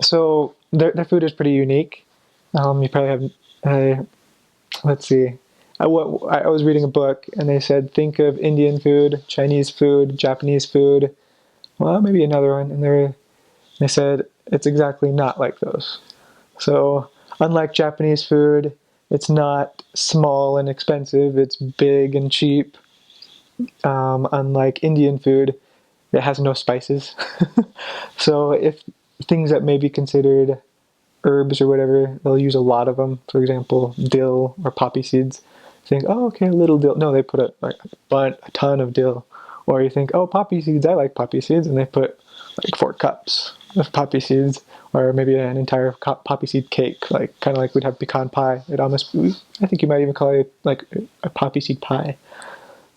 So their food is pretty unique. You probably have, let's see. I was reading a book and they said think of Indian food, Chinese food, Japanese food, well, maybe another one. And they said it's exactly not like those. So unlike Japanese food, it's not small and expensive, it's big and cheap. Unlike Indian food, it has no spices. So if things that may be considered herbs or whatever, they'll use a lot of them. For example, dill or poppy seeds. Think, oh, okay, a little dill. No, they put a ton of dill. Or you think, oh, poppy seeds, I like poppy seeds, and they put like 4 cups of poppy seeds, or maybe an entire poppy seed cake, like kind of like we'd have pecan pie. It almost, I think you might even call it like a poppy seed pie.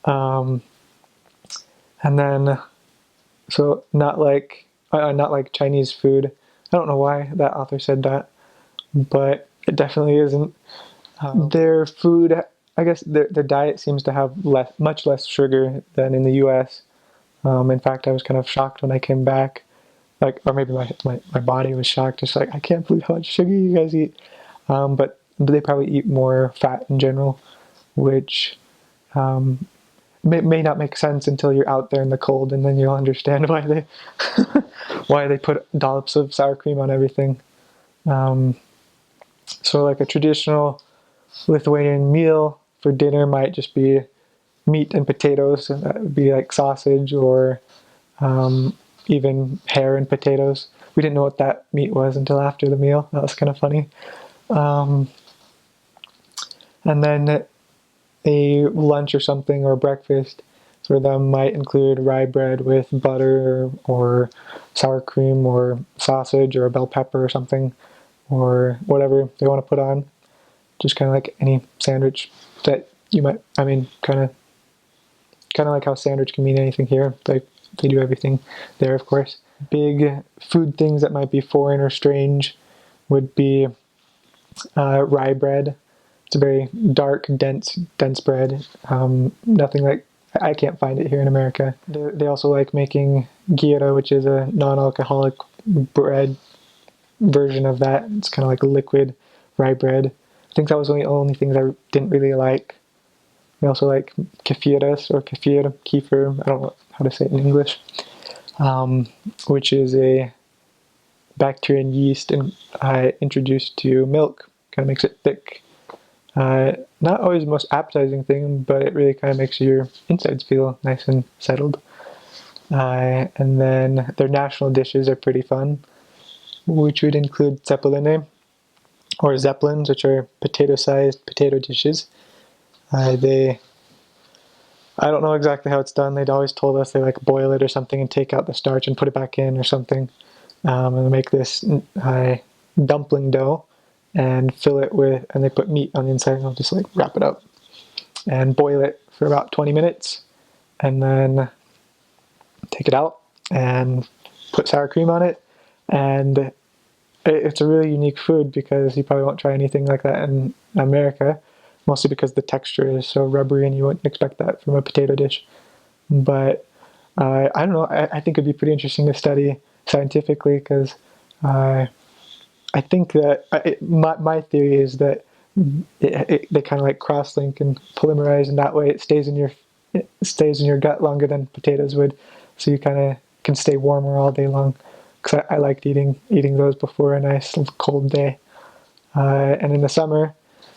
Um, and then, so not like Chinese food. I don't know why that author said that, but it definitely isn't. Their food, I guess their diet seems to have much less sugar than in the U.S. In fact, I was kind of shocked when I came back, like, or maybe my body was shocked, just like, I can't believe how much sugar you guys eat. But they probably eat more fat in general, which may not make sense until you're out there in the cold, and then you'll understand why they why they put dollops of sour cream on everything. Um, so like a traditional Lithuanian meal for dinner might just be meat and potatoes, and that would be like sausage or even hare and potatoes. We didn't know what that meat was until after the meal. That was kind of funny. Um, and then a lunch or something or breakfast for them might include rye bread with butter or sour cream or sausage or a bell pepper or something or whatever they want to put on. Just kind of like any sandwich that you might, I mean, kind of like how sandwich can mean anything here. They do everything there, of course. Big food things that might be foreign or strange would be rye bread. It's a very dark, dense bread. Nothing like, I can't find it here in America. They also like making gira, which is a non-alcoholic bread version of that. It's kind of like liquid rye bread. I think that was the only things I didn't really like. We also like kefiras or kefir. I don't know how to say it in English, which is a bacterian yeast introduced to milk. Kind of makes it thick. Not always the most appetizing thing, but it really kind of makes your insides feel nice and settled. And then their national dishes are pretty fun, which would include zeppeline or zeppelins, which are potato-sized potato dishes. They I don't know exactly how it's done. They'd always told us they like boil it or something and take out the starch and put it back in or something. And they make this dumpling dough and fill it with, and they put meat on the inside and they'll just like wrap it up and boil it for about 20 minutes and then take it out and put sour cream on it. And it's a really unique food because you probably won't try anything like that in America, mostly because the texture is so rubbery and you wouldn't expect that from a potato dish. But I don't know, I think it'd be pretty interesting to study scientifically because I think that my theory is that they kind of like cross-link and polymerize, and that way it stays in your gut longer than potatoes would, so you kind of can stay warmer all day long. Because I liked eating those before a nice cold day. And in the summer,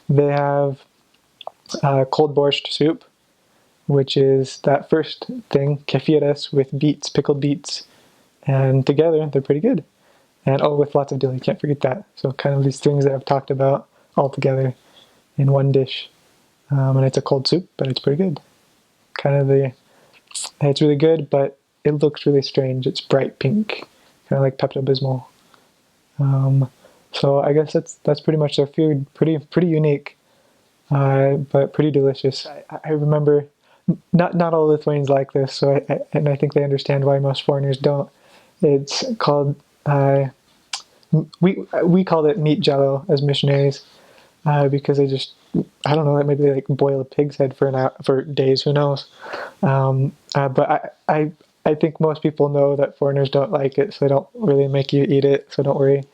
they have cold borscht soup, which is that first thing, kefiras with beets, pickled beets, and together they're pretty good. And oh, with lots of dill, you can't forget that. So kind of these things that I've talked about all together in one dish. And it's a cold soup, but it's pretty good. It's really good, but it looks really strange. It's bright pink, kind of like Pepto-Bismol. So I guess that's pretty much their food. Pretty unique, but pretty delicious. I remember not all Lithuanians like this, so I think they understand why most foreigners don't. It's called we called it meat jello as missionaries because they just, I don't know, maybe they like boil a pig's head for days, who knows. But I think most people know that foreigners don't like it, so they don't really make you eat it. So don't worry.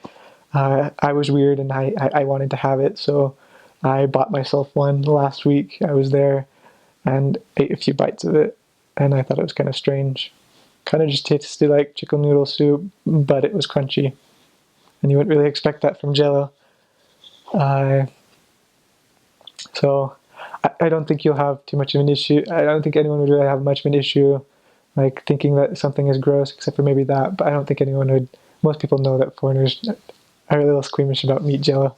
I was weird, and I wanted to have it, so I bought myself one last week. I was there and ate a few bites of it, and I thought it was kind of strange. Kind of just tasted like chicken noodle soup, but it was crunchy, and you wouldn't really expect that from Jello. Uh, so I don't think you'll have too much of an issue. I don't think anyone would really have much of an issue, like thinking that something is gross, except for maybe that. But I don't think anyone would. Most people know that foreigners are a little squeamish about meat Jello.